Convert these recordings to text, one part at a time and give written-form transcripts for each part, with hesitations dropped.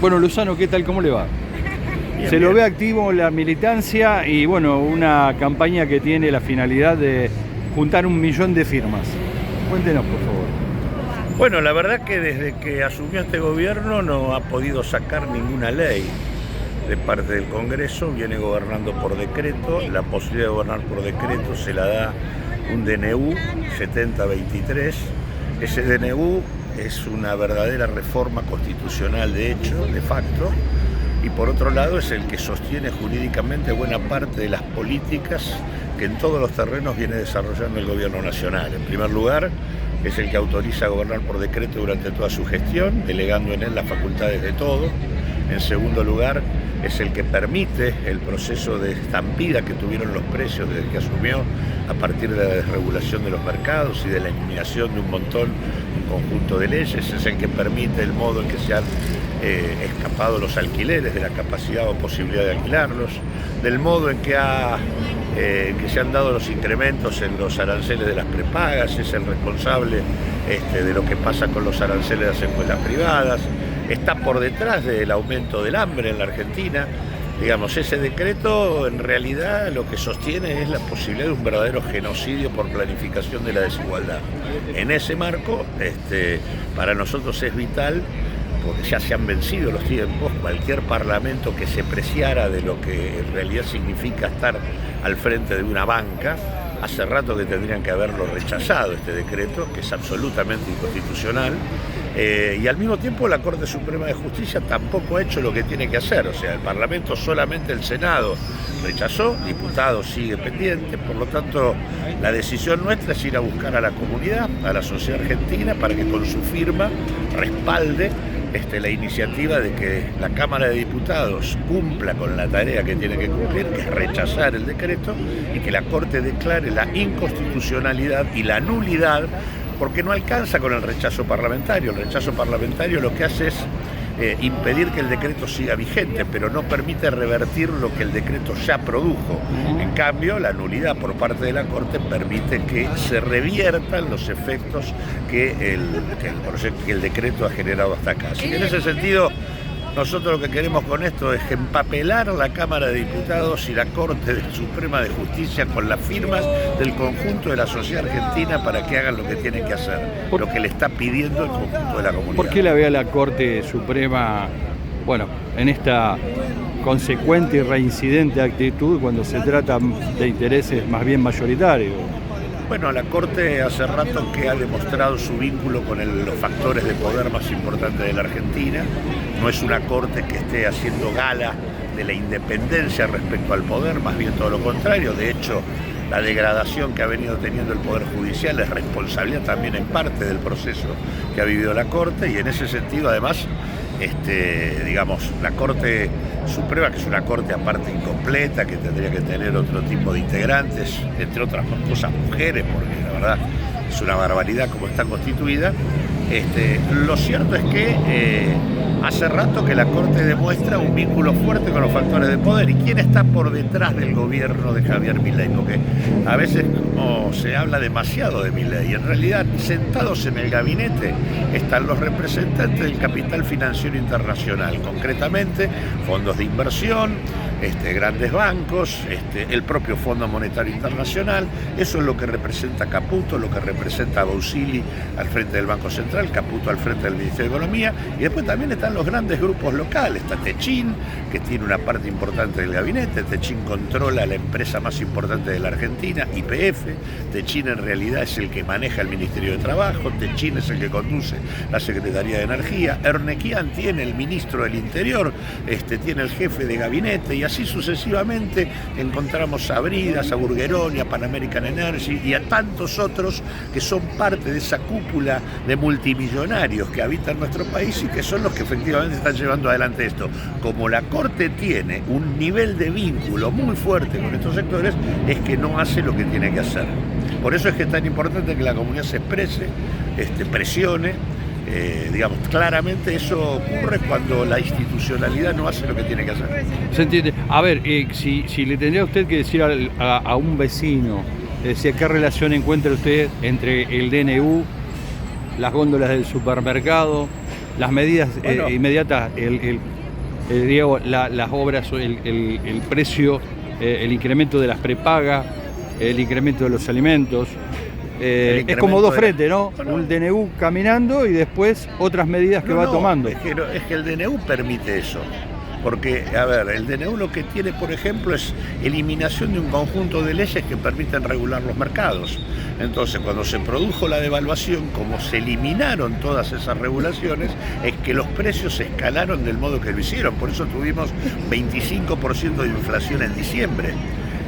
Bueno, Lozano, ¿qué tal? ¿Cómo le va? Bien, Se lo bien. ve activo en la militancia y bueno, una campaña que tiene la finalidad de juntar 1 millón de firmas. Cuéntenos, por favor. Bueno, la verdad que desde que asumió este gobierno no ha podido sacar ninguna ley de parte del Congreso, viene gobernando por decreto, la posibilidad de gobernar por decreto se la da un DNU 7023. Ese DNU es una verdadera reforma constitucional de hecho, de facto, y por otro lado es el que sostiene jurídicamente buena parte de las políticas que en todos los terrenos viene desarrollando el gobierno nacional. En primer lugar, es el que autoriza a gobernar por decreto durante toda su gestión, delegando en él las facultades de todo. En segundo lugar, es el que permite el proceso de estampida que tuvieron los precios desde que asumió a partir de la desregulación de los mercados y de la eliminación de un conjunto de leyes. Es el que permite el modo en que se han escapado los alquileres de la capacidad o posibilidad de alquilarlos, del modo en que se han dado los incrementos en los aranceles de las prepagas. Es el responsable de lo que pasa con los aranceles de las escuelas privadas. Está por detrás del aumento del hambre en la Argentina. Digamos, ese decreto en realidad lo que sostiene es la posibilidad de un verdadero genocidio por planificación de la desigualdad. En ese marco, para nosotros es vital, porque ya se han vencido los tiempos, cualquier parlamento que se preciara de lo que en realidad significa estar al frente de una banca, hace rato que tendrían que haberlo rechazado este decreto, que es absolutamente inconstitucional, y al mismo tiempo la Corte Suprema de Justicia tampoco ha hecho lo que tiene que hacer. O sea, el Parlamento, solamente el Senado rechazó, diputado sigue pendiente, por lo tanto la decisión nuestra es ir a buscar a la comunidad, a la sociedad argentina, para que con su firma respalde la iniciativa de que la Cámara de Diputados cumpla con la tarea que tiene que cumplir, que es rechazar el decreto, y que la Corte declare la inconstitucionalidad y la nulidad, porque no alcanza con el rechazo parlamentario. El rechazo parlamentario lo que hace es impedir que el decreto siga vigente, pero no permite revertir lo que el decreto ya produjo. En cambio, la nulidad por parte de la Corte permite que se reviertan los efectos que el decreto ha generado hasta acá. Así que en ese sentido, nosotros lo que queremos con esto es empapelar la Cámara de Diputados y la Corte Suprema de Justicia con las firmas del conjunto de la sociedad argentina para que hagan lo que tienen que hacer, lo que le está pidiendo el conjunto de la comunidad. ¿Por qué la ve a la Corte Suprema, bueno, en esta consecuente y reincidente actitud cuando se trata de intereses más bien mayoritarios? Bueno, la Corte hace rato que ha demostrado su vínculo con los factores de poder más importantes de la Argentina. No es una Corte que esté haciendo gala de la independencia respecto al poder, más bien todo lo contrario. De hecho, la degradación que ha venido teniendo el Poder Judicial es responsabilidad también en parte del proceso que ha vivido la Corte, y en ese sentido, además, la Corte Suprema, que es una Corte aparte incompleta, que tendría que tener otro tipo de integrantes, entre otras cosas mujeres, porque la verdad es una barbaridad como está constituida. Lo cierto es que hace rato que la Corte demuestra un vínculo fuerte con los factores de poder. ¿Y quién está por detrás del gobierno de Javier Milei? Porque a veces se habla demasiado de Milei. En realidad, sentados en el gabinete están los representantes del capital financiero internacional, concretamente fondos de inversión, grandes bancos, el propio Fondo Monetario Internacional. Eso es lo que representa Caputo, lo que representa Bousili al frente del Banco Central, Caputo al frente del Ministerio de Economía, y después también están los grandes grupos locales. Está Techin, que tiene una parte importante del gabinete. Techin controla la empresa más importante de la Argentina, YPF. Techin en realidad es el que maneja el Ministerio de Trabajo. Techin es el que conduce la Secretaría de Energía. Ernequian tiene el ministro del Interior, tiene el jefe de gabinete, y así sucesivamente encontramos a Bridas, a Burgeroni, a Pan American Energy y a tantos otros que son parte de esa cúpula de multimillonarios que habitan nuestro país y que son los que efectivamente están llevando adelante esto. Como la Corte tiene un nivel de vínculo muy fuerte con estos sectores, es que no hace lo que tiene que hacer. Por eso es que es tan importante que la comunidad se exprese, presione. Claramente eso ocurre cuando la institucionalidad no hace lo que tiene que hacer. ¿Se entiende? A ver, si le tendría usted que decir a un vecino, decía, ¿qué relación encuentra usted entre el DNU, las góndolas del supermercado, las medidas Bueno, inmediatas, Diego, las obras, el precio, el incremento de las prepagas, el incremento de los alimentos. Es como dos frentes, ¿no? Un DNU caminando y después otras medidas que va tomando. Es que el DNU permite eso. Porque, a ver, el DNU lo que tiene, por ejemplo, es eliminación de un conjunto de leyes que permiten regular los mercados. Entonces, cuando se produjo la devaluación, como se eliminaron todas esas regulaciones, es que los precios se escalaron del modo que lo hicieron. Por eso tuvimos 25% de inflación en diciembre.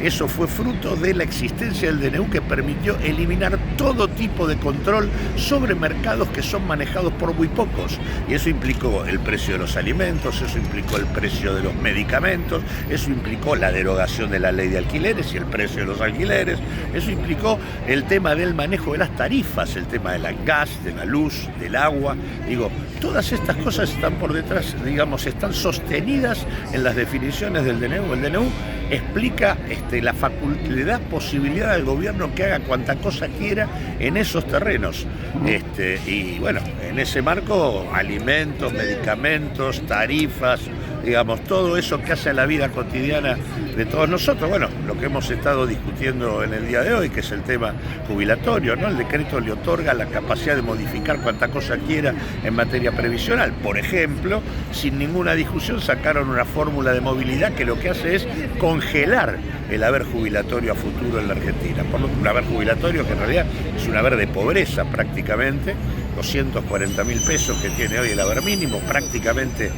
Eso fue fruto de la existencia del DNU, que permitió eliminar todo tipo de control sobre mercados que son manejados por muy pocos. Y eso implicó el precio de los alimentos, eso implicó el precio de los medicamentos, eso implicó la derogación de la ley de alquileres y el precio de los alquileres, eso implicó el tema del manejo de las tarifas, el tema del gas, de la luz, del agua. Digo, todas estas cosas están por detrás, digamos, están sostenidas en las definiciones del DNU. El DNU explica le da posibilidad al gobierno que haga cuanta cosa quiera en esos terrenos. Y bueno, en ese marco, alimentos, medicamentos, tarifas, digamos, todo eso que hace a la vida cotidiana de todos nosotros. Bueno, lo que hemos estado discutiendo en el día de hoy, que es el tema jubilatorio, ¿no? El decreto le otorga la capacidad de modificar cuanta cosa quiera en materia previsional. Por ejemplo, sin ninguna discusión sacaron una fórmula de movilidad que lo que hace es congelar el haber jubilatorio a futuro en la Argentina. Un haber jubilatorio que en realidad es un haber de pobreza prácticamente, 240.000 pesos que tiene hoy el haber mínimo, prácticamente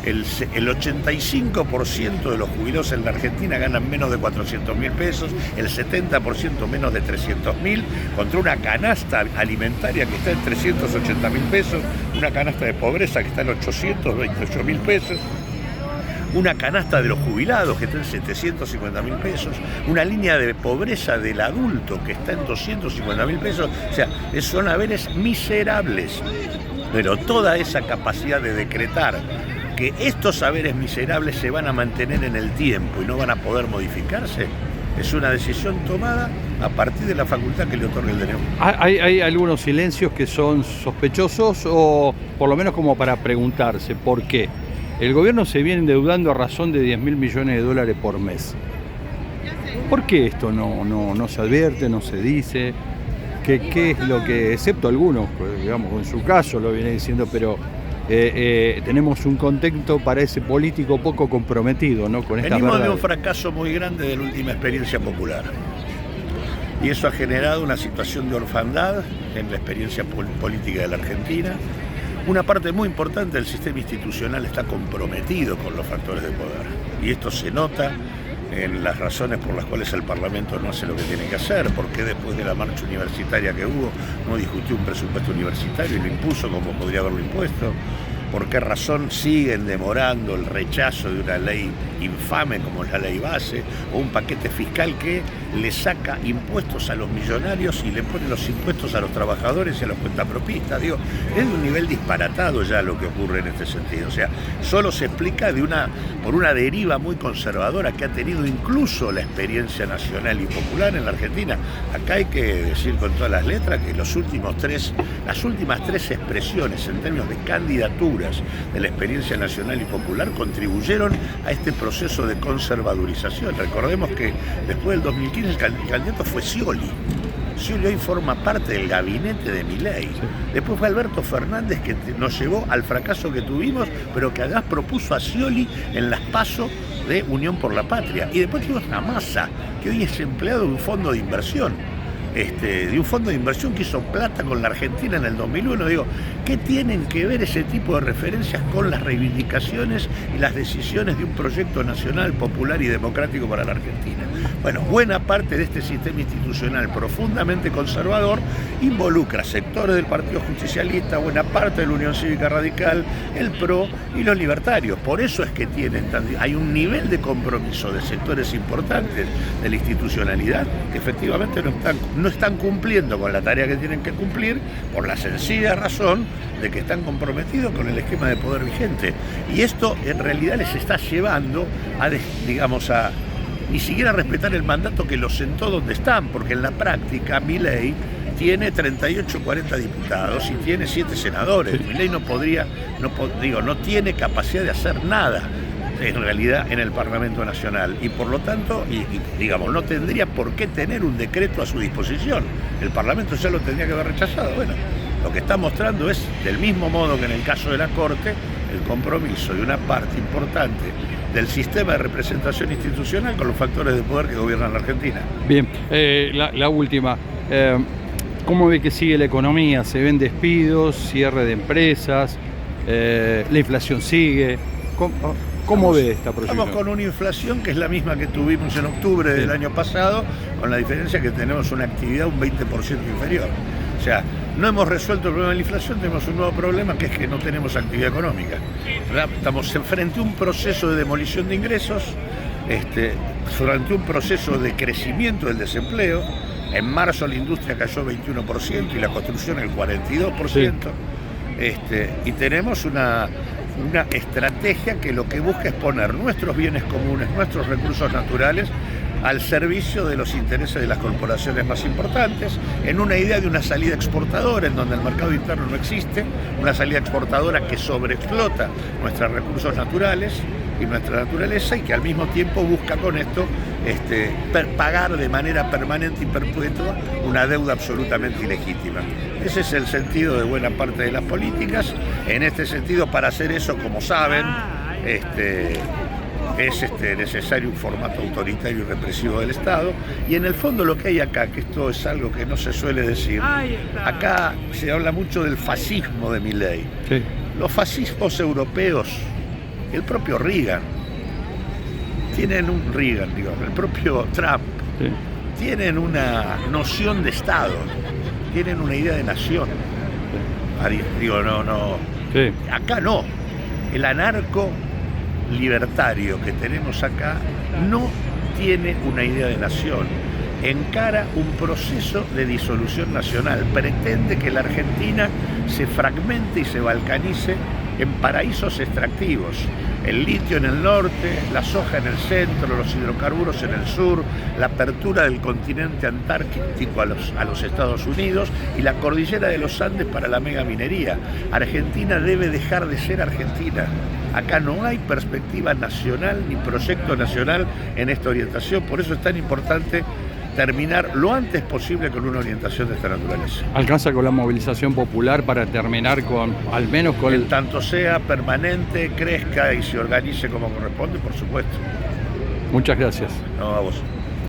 el 85% de los jubilados en la Argentina ganan menos de 400.000 pesos, el 70% menos de 300.000, contra una canasta alimentaria que está en 380.000 pesos, una canasta de pobreza que está en 828.000 pesos, una canasta de los jubilados que está en 750.000 pesos, una línea de pobreza del adulto que está en 250.000 pesos, o sea, son haberes miserables. Pero toda esa capacidad de decretar que estos saberes miserables se van a mantener en el tiempo y no van a poder modificarse, es una decisión tomada a partir de la facultad que le otorga el DNU. ¿Hay algunos silencios que son sospechosos o por lo menos como para preguntarse por qué? El gobierno se viene endeudando a razón de 10.000 millones de dólares por mes. ¿Por qué esto no se advierte, no se dice? ¿Qué es lo que, excepto algunos, digamos, en su caso lo viene diciendo, pero tenemos un contexto, parece político poco comprometido, ¿no? Con esta Venimos verdad. De un fracaso muy grande de la última experiencia popular. Y eso ha generado una situación de orfandad en la experiencia política de la Argentina. Una parte muy importante del sistema institucional está comprometido con los factores de poder. Y esto se nota en las razones por las cuales el Parlamento no hace lo que tiene que hacer, porque después de la marcha universitaria que hubo no discutió un presupuesto universitario y lo impuso como podría haberlo impuesto. ¿Por qué razón siguen demorando el rechazo de una ley infame como es la ley base o un paquete fiscal que le saca impuestos a los millonarios y le pone los impuestos a los trabajadores y a los cuentapropistas? Digo, es de un nivel disparatado ya lo que ocurre en este sentido. O sea, solo se explica por una deriva muy conservadora que ha tenido incluso la experiencia nacional y popular en la Argentina. Acá hay que decir con todas las letras que las últimas tres expresiones en términos de candidaturas de la experiencia nacional y popular contribuyeron a este proceso de conservadurización. Recordemos que después del 2015 el candidato fue Scioli. Scioli hoy forma parte del gabinete de Milei. Después fue Alberto Fernández que nos llevó al fracaso que tuvimos, pero que además propuso a Scioli en las PASO de Unión por la Patria. Y después tuvimos a Massa, que hoy es empleado de un fondo de inversión. De un fondo de inversión que hizo plata con la Argentina en el 2001. Digo, ¿qué tienen que ver ese tipo de referencias con las reivindicaciones y las decisiones de un proyecto nacional, popular y democrático para la Argentina? Bueno, buena parte de este sistema institucional profundamente conservador involucra sectores del Partido Justicialista, buena parte de la Unión Cívica Radical, el PRO y los libertarios. Por eso es que hay un nivel de compromiso de sectores importantes de la institucionalidad que efectivamente no están cumpliendo con la tarea que tienen que cumplir por la sencilla razón de que están comprometidos con el esquema de poder vigente. Y esto en realidad les está llevando a ni siquiera respetar el mandato que los sentó donde están, porque en la práctica Milei tiene 38 o 40 diputados y tiene 7 senadores. Sí. Milei no tiene capacidad de hacer nada en realidad en el Parlamento Nacional y por lo tanto, digamos, no tendría por qué tener un decreto a su disposición. El Parlamento ya lo tendría que haber rechazado. Bueno, lo que está mostrando es, del mismo modo que en el caso de la Corte, el compromiso de una parte importante del sistema de representación institucional con los factores de poder que gobiernan la Argentina. Bien, la última. ¿Cómo ve que sigue la economía? ¿Se ven despidos, cierre de empresas? ¿La inflación sigue? ¿Cómo ve esta proyección? Estamos con una inflación que es la misma que tuvimos en octubre del año pasado, con la diferencia que tenemos una actividad un 20% inferior. O sea, no hemos resuelto el problema de la inflación, tenemos un nuevo problema que es que no tenemos actividad económica. ¿Verdad? Estamos frente a un proceso de demolición de ingresos, frente a un proceso de crecimiento del desempleo. En marzo la industria cayó 21% y la construcción el 42%. Sí. Y tenemos una estrategia que lo que busca es poner nuestros bienes comunes, nuestros recursos naturales al servicio de los intereses de las corporaciones más importantes, en una idea de una salida exportadora en donde el mercado interno no existe, una salida exportadora que sobreexplota nuestros recursos naturales y nuestra naturaleza y que al mismo tiempo busca con esto pagar de manera permanente y perpetua una deuda absolutamente ilegítima. Ese es el sentido de buena parte de las políticas. En este sentido, para hacer eso, como saben, es necesario un formato autoritario y represivo del Estado. Y en el fondo lo que hay acá, que esto es algo que no se suele decir, acá se habla mucho del fascismo de Milei. Sí. Los fascismos europeos, el propio Reagan, el propio Trump, sí, tienen una noción de Estado, tienen una idea de nación. Sí. Acá no. El anarco libertario que tenemos acá no tiene una idea de nación. Encara un proceso de disolución nacional. Pretende que la Argentina se fragmente y se balcanice en paraísos extractivos. El litio en el norte, la soja en el centro, los hidrocarburos en el sur, la apertura del continente antártico a los Estados Unidos y la cordillera de los Andes para la megaminería. Argentina debe dejar de ser Argentina. Acá no hay perspectiva nacional ni proyecto nacional en esta orientación. Por eso es tan importante terminar lo antes posible con una orientación de esta naturaleza. ¿Alcanza con la movilización popular para terminar al menos con el tanto sea permanente, crezca y se organice como corresponde, por supuesto? Muchas gracias. No, a vos.